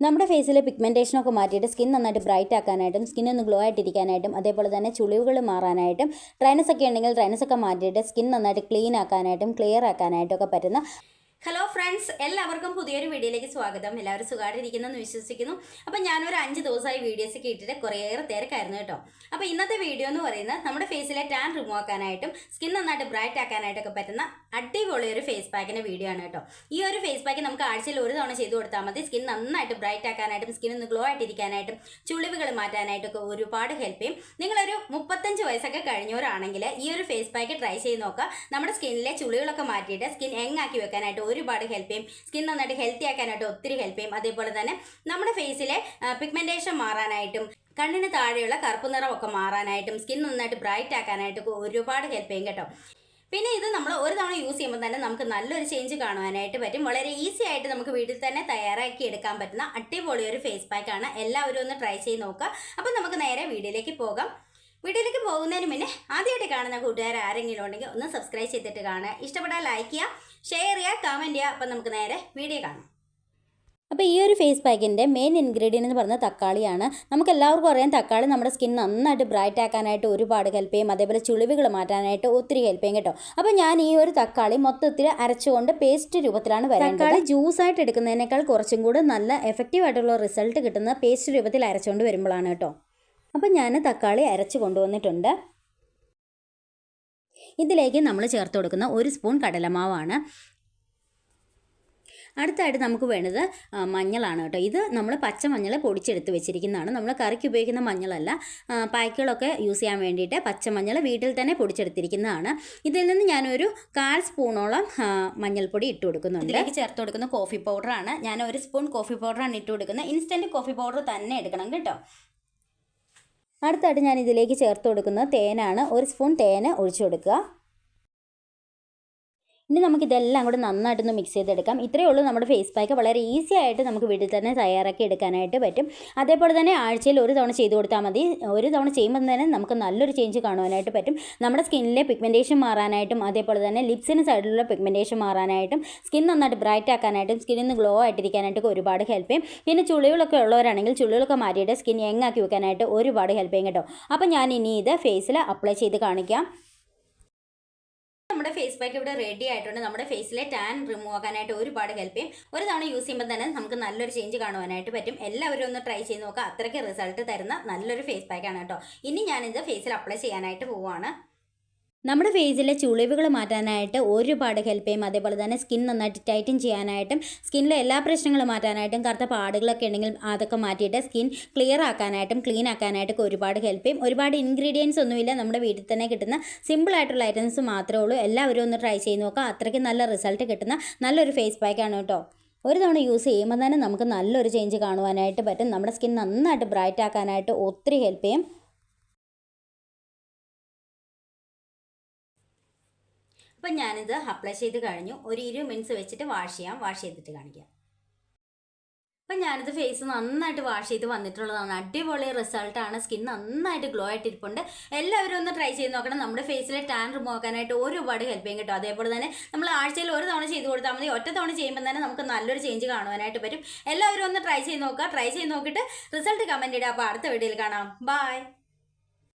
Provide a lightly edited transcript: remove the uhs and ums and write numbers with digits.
നമ്മുടെ ഫേസിലെ പിഗ്മെൻറ്റേഷനൊക്കെ മാറ്റിയിട്ട് സ്കിൻ നന്നായിട്ട് ബ്രൈറ്റ് ആക്കാനായിട്ടും സ്കിൻ ഒന്ന് ഗ്ലോ ആയിട്ടിരിക്കാനായിട്ടും അതേപോലെ തന്നെ ചുളിവുകൾ മാറാനായിട്ടും ഡ്രൈനസ് ഒക്കെ ഉണ്ടെങ്കിൽ ഡ്രൈനസ് ഒക്കെ മാറ്റിയിട്ട് സ്കിൻ നന്നായിട്ട് ക്ലീൻ ആക്കാനായിട്ടും ക്ലിയർ ആക്കാനായിട്ടും ഒക്കെ പറ്റുന്ന ഹലോ ഫ്രണ്ട്സ്, എല്ലാവർക്കും പുതിയൊരു വീഡിയോയിലേക്ക് സ്വാഗതം. എല്ലാവരും സുഖമായിട്ടിരിക്കുന്നെന്ന് വിശ്വസിക്കുന്നു. അപ്പോൾ ഞാനൊരു 5 ദിവസമായി വീഡിയോസൊക്കെ ഇട്ടിട്ട് കുറേയേറെ തിരക്കായിരുന്നു കേട്ടോ. അപ്പോൾ ഇന്നത്തെ വീഡിയോ എന്ന് പറയുന്നത് നമ്മുടെ ഫേസിലെ ടാൻ റിമൂവ് ആക്കാനായിട്ടും സ്കിൻ നന്നായിട്ട് ബ്രൈറ്റ് ആക്കാനായിട്ടൊക്കെ പറ്റുന്ന അടിപൊളി ഒരു ഫേസ് പാക്കിൻ്റെ വീഡിയോ ആണ് കേട്ടോ. ഈ ഒരു ഫേസ് പാക്ക് നമുക്ക് ആഴ്ചയിൽ ഒരു തവണ ചെയ്ത് കൊടുത്താൽ മതി. സ്കിൻ നന്നായിട്ട് ബ്രൈറ്റ് ആക്കാനായിട്ടും സ്കിൻ ഒന്ന് ഗ്ലോ ആയിട്ടിരിക്കാനായിട്ടും ചുളിവുകൾ മാറ്റാനായിട്ടൊക്കെ ഒരുപാട് ഹെൽപ്പ് ചെയ്യും. നിങ്ങളൊരു 35 വയസ്സൊക്കെ കഴിഞ്ഞവരാണെങ്കിൽ ഈ ഒരു ഫേസ് പാക്ക് ട്രൈ ചെയ്ത് നോക്കുക. നമ്മുടെ സ്കിന്നിലെ ചുളികളൊക്കെ മാറ്റിയിട്ട് സ്കിൻ യങ്ങാക്കി വെക്കാനായിട്ട് ഒരുപാട് ഹെൽപ്പ് ചെയ്യും. സ്കിൻ നന്നായിട്ട് ഹെൽത്തി ആക്കാനായിട്ട് ഒത്തിരി ഹെൽപ്പ് ചെയ്യും. അതേപോലെ തന്നെ നമ്മുടെ ഫേസിലെ പിഗ്മെന്റേഷൻ മാറാനായിട്ടും കണ്ണിന് താഴെയുള്ള കറുപ്പ് നിറമൊക്കെ മാറാനായിട്ടും സ്കിൻ നന്നായിട്ട് ബ്രൈറ്റ് ആക്കാനായിട്ടൊക്കെ ഒരുപാട് ഹെൽപ്പ് ചെയ്യും കേട്ടോ. പിന്നെ ഇത് നമ്മൾ ഒരു തവണ യൂസ് ചെയ്യുമ്പോൾ തന്നെ നമുക്ക് നല്ലൊരു ചേഞ്ച് കാണുവാനായിട്ട് പറ്റും. വളരെ ഈസി ആയിട്ട് നമുക്ക് വീട്ടിൽ തന്നെ തയ്യാറാക്കി എടുക്കാൻ പറ്റുന്ന അടിപൊളി ഒരു ഫേസ് പാക്കാണ്. എല്ലാവരും ഒന്ന് ട്രൈ ചെയ്ത് നോക്കുക. അപ്പം നമുക്ക് നേരെ വീഡിയോയിലേക്ക് പോകാം. വീഡിയോയിലേക്ക് പോകുന്നതിന് മുന്നേ ആദ്യമായിട്ട് കാണുന്ന കൂട്ടുകാർ ആരെങ്കിലും ഉണ്ടെങ്കിൽ ഒന്ന് സബ്സ്ക്രൈബ് ചെയ്തിട്ട് കാണുക. ഇഷ്ടപ്പെട്ടാൽ ലൈക്ക് ചെയ്യുക, ഷെയർ ചെയ്യുക, കമൻറ്റ് ചെയ്യുക. അപ്പം നമുക്ക് നേരെ വീഡിയോ കാണാം. അപ്പോൾ ഈ ഒരു ഫേസ് പാക്കിൻ്റെ മെയിൻ ഇൻഗ്രീഡിയൻ്റ് എന്ന് പറഞ്ഞാൽ തക്കാളിയാണ്. നമുക്ക് എല്ലാവർക്കും അറിയാം, തക്കാളി നമ്മുടെ സ്കിൻ നന്നായിട്ട് ബ്രൈറ്റ് ആക്കാനായിട്ട് ഒരുപാട് ഹെൽപ്പ് ചെയ്യും. അതേപോലെ ചുളിവുകൾ മാറ്റാനായിട്ട് ഒത്തിരി ഹെൽപ്പ് ചെയ്യും കേട്ടോ. അപ്പോൾ ഞാൻ ഈ ഒരു തക്കാളി മൊത്തത്തിൽ അരച്ചുകൊണ്ട് പേസ്റ്റ് രൂപത്തിലാണ് വരുന്നത്. തക്കാളി ജ്യൂസായിട്ട് എടുക്കുന്നതിനേക്കാൾ കുറച്ചും കൂടി നല്ല എഫക്റ്റീവ് ആയിട്ടുള്ള റിസൾട്ട് കിട്ടുന്ന പേസ്റ്റ് രൂപത്തിൽ അരച്ചുകൊണ്ട് വരുമ്പോഴാണ് കേട്ടോ. അപ്പം ഞാൻ തക്കാളി അരച്ച് കൊണ്ടുവന്നിട്ടുണ്ട്. ഇതിലേക്ക് നമ്മൾ ചേർത്ത് കൊടുക്കുന്ന 1 സ്പൂൺ കടലമാവാണ്. അടുത്തായിട്ട് നമുക്ക് വേണ്ടത് മഞ്ഞളാണ് കേട്ടോ. ഇത് നമ്മൾ പച്ചമഞ്ഞൾ പൊടിച്ചെടുത്ത് വെച്ചിരിക്കുന്നതാണ്. നമ്മൾ കറിക്ക് ഉപയോഗിക്കുന്ന മഞ്ഞളല്ല. പാക്കുകളൊക്കെ യൂസ് ചെയ്യാൻ വേണ്ടിയിട്ട് പച്ചമഞ്ഞൾ വീട്ടിൽ തന്നെ പൊടിച്ചെടുത്തിരിക്കുന്നതാണ്. ഇതിൽ നിന്ന് ഞാനൊരു 1/4 സ്പൂണോളം മഞ്ഞൾപ്പൊടി ഇട്ട് കൊടുക്കുന്നുണ്ട്. ഇതിലേക്ക് ചേർത്ത് കൊടുക്കുന്ന കോഫി പൗഡറാണ്. ഞാൻ 1 സ്പൂൺ കോഫി പൗഡറാണ് ഇട്ട് കൊടുക്കുന്നത്. ഇൻസ്റ്റൻറ്റ് കോഫി പൗഡർ തന്നെ എടുക്കണം കേട്ടോ. അടുത്തായിട്ട് ഞാൻ ഇതിലേക്ക് ചേർത്ത് കൊടുക്കുന്നത് തേനാണ്. 1 സ്പൂൺ തേന് ഒഴിച്ചു കൊടുക്കുക. ഇനി നമുക്കിതെല്ലാം കൂടെ നന്നായിട്ടൊന്ന് മിക്സ് ചെയ്തെടുക്കാം. ഇത്രയേ ഉള്ളൂ നമ്മുടെ ഫേസ് പാക്ക്. വളരെ ഈസി ആയിട്ട് നമുക്ക് വീട്ടിൽ തന്നെ തയ്യാറാക്കി എടുക്കാനായിട്ട് പറ്റും. അതേപോലെ തന്നെ ആഴ്ചയിൽ ഒരു തവണ ചെയ്ത് കൊടുത്താൽ മതി. ഒരു തവണ ചെയ്യുമ്പോൾ തന്നെ നമുക്ക് നല്ലൊരു ചേഞ്ച് കാണുവാനായിട്ട് പറ്റും. നമ്മുടെ സ്കിന്നിലെ പിഗ്മെൻറ്റേഷൻ മാറാനായിട്ടും അതേപോലെ തന്നെ ലിപ്സിന് സൈഡിലുള്ള പിഗ്മെൻറ്റേഷൻ മാറാനായിട്ടും സ്കിൻ നന്നായിട്ട് ബ്രൈറ്റ് ആക്കാനായിട്ടും സ്കിന്നിന് ഗ്ലോ ആയിട്ടിരിക്കാനായിട്ടൊക്കെ ഒരുപാട് ഹെൽപ്പ് ചെയ്യും. പിന്നെ ചുളികളൊക്കെ ഉള്ളവരാണെങ്കിൽ ചുളികളൊക്കെ മാറ്റിയിട്ട് സ്കിൻ യങ്ങാക്കി വെക്കാനായിട്ട് ഒരുപാട് ഹെൽപ്പ് ചെയ്യും കേട്ടോ. അപ്പോൾ ഞാൻ ഇനി ഇത് ഫേസിൽ അപ്ലൈ ചെയ്ത് കാണിക്കാം. നമ്മുടെ ഫേസ് പാക്ക് ഇവിടെ റെഡി ആയിട്ടുണ്ട്. നമ്മുടെ ഫേസിലെ ടാൻ റിമൂവ് ആക്കാനായിട്ട് ഒരുപാട് ഹെൽപ്പ് ചെയ്യും. ഒരു തവണ യൂസ് ചെയ്യുമ്പോൾ തന്നെ നമുക്ക് നല്ലൊരു ചേഞ്ച് കാണുവാനായിട്ട് പറ്റും. എല്ലാവരും ഒന്ന് ട്രൈ ചെയ്ത് നോക്കുക. അത്രയ്ക്ക് റിസൾട്ട് തരുന്ന നല്ലൊരു ഫേസ് പാക്കാണ് കേട്ടോ. ഇനി ഞാനിത് ഫേസിൽ അപ്ലൈ ചെയ്യാനായിട്ട് പോവുകയാണ്. നമ്മുടെ ഫേസിലെ ചുളിവുകൾ മാറ്റാനായിട്ട് ഒരുപാട് ഹെൽപ്പ് ചെയ്യും. അതേപോലെ തന്നെ സ്കിൻ നന്നായിട്ട് ടൈറ്റൻ ചെയ്യാനായിട്ടും സ്കിന്നിലെ എല്ലാ പ്രശ്നങ്ങളും മാറ്റാനായിട്ടും കറുത്ത പാടുകളൊക്കെ ഉണ്ടെങ്കിൽ അതൊക്കെ മാറ്റിയിട്ട് സ്കിൻ ക്ലിയർ ആക്കാനായിട്ടും ക്ലീൻ ആക്കാനായിട്ടൊക്കെ ഒരുപാട് ഹെൽപ്പ് ചെയ്യും. ഒരുപാട് ഇൻഗ്രീഡിയൻസ് ഒന്നുമില്ല. നമ്മുടെ വീട്ടിൽ തന്നെ കിട്ടുന്ന സിമ്പിളായിട്ടുള്ള ഐറ്റംസ് മാത്രമേ ഉള്ളൂ. എല്ലാവരും ഒന്ന് ട്രൈ ചെയ്ത് നോക്കുക. അത്രയ്ക്ക് നല്ല റിസൾട്ട് കിട്ടുന്ന നല്ലൊരു ഫേസ് പാക്കാണ് കേട്ടോ. ഒരു തവണ യൂസ് ചെയ്യുമ്പോൾ തന്നെ നമുക്ക് നല്ലൊരു ചേഞ്ച് കാണുവാനായിട്ട് പറ്റും. നമ്മുടെ സ്കിൻ നന്നായിട്ട് ബ്രൈറ്റ് ആക്കാനായിട്ട് ഒത്തിരി ഹെൽപ്പ് ചെയ്യും. അപ്പം ഞാനിത് അപ്ലൈ ചെയ്ത് കഴിഞ്ഞു. ഒരു 20 മിനിറ്റ്സ് വെച്ചിട്ട് വാഷ് ചെയ്തിട്ട് കാണിക്കാം. അപ്പം ഞാനിത് ഫേസ് നന്നായിട്ട് വാഷ് ചെയ്ത് വന്നിട്ടുള്ളതാണ്. അടിപൊളി റിസൾട്ടാണ്. സ്കിൻ നന്നായിട്ട് ഗ്ലോ ആയിട്ടിരിപ്പുണ്ട്. എല്ലാവരും ഒന്ന് ട്രൈ ചെയ്ത് നോക്കണം. നമ്മുടെ ഫേസിലെ ടാൻ റിമൂവ് ആക്കാനായിട്ട് ഒരുപാട് ഹെൽപ്പ് ചെയ്യും കേട്ടോ. അതേപോലെ തന്നെ നമ്മൾ ആഴ്ചയിൽ ഒരു തവണ ചെയ്ത് കൊടുത്താൽ മതി. ഒറ്റ തവണ ചെയ്യുമ്പോൾ തന്നെ നമുക്ക് നല്ലൊരു ചേഞ്ച് കാണുവാനായിട്ട് പറ്റും. എല്ലാവരും ഒന്ന് ട്രൈ ചെയ്ത് നോക്കുക. ട്രൈ ചെയ്ത് നോക്കിയിട്ട് റിസൾട്ട് കമൻറ്റ് ഇടുക. അപ്പോൾ അടുത്ത വീഡിയോയിൽ കാണാം. ബൈ.